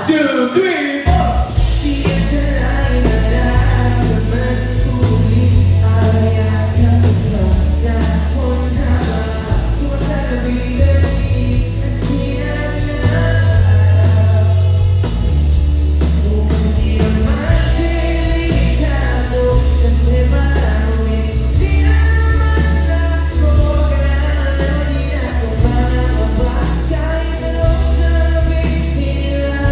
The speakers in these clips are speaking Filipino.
1, 2, 3, 4. Di akalain nararamdaman ko ulit ay aking panahon habang kumakalabitin at sinanap. Mukhang di naman delikado kasi marami di naman ako kailangan di ako mangangamba kahit anong sabihin nila.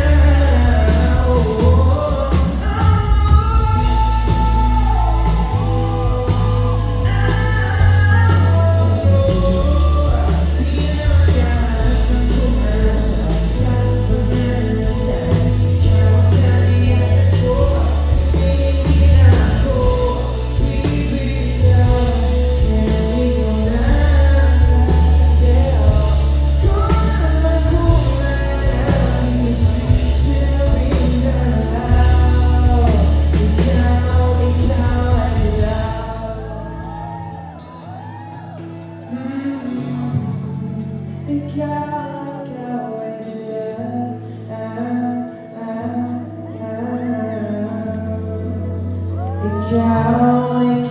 Ikaw ay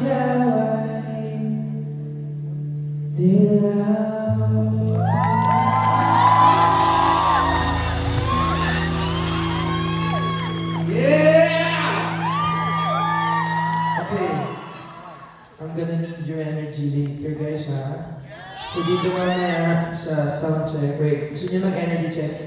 dilaw. Yeah! Okay, I'm gonna need your energy later, guys, ha? So dito mamaya sa sound check. Wait, gusto niyo mag-energy check?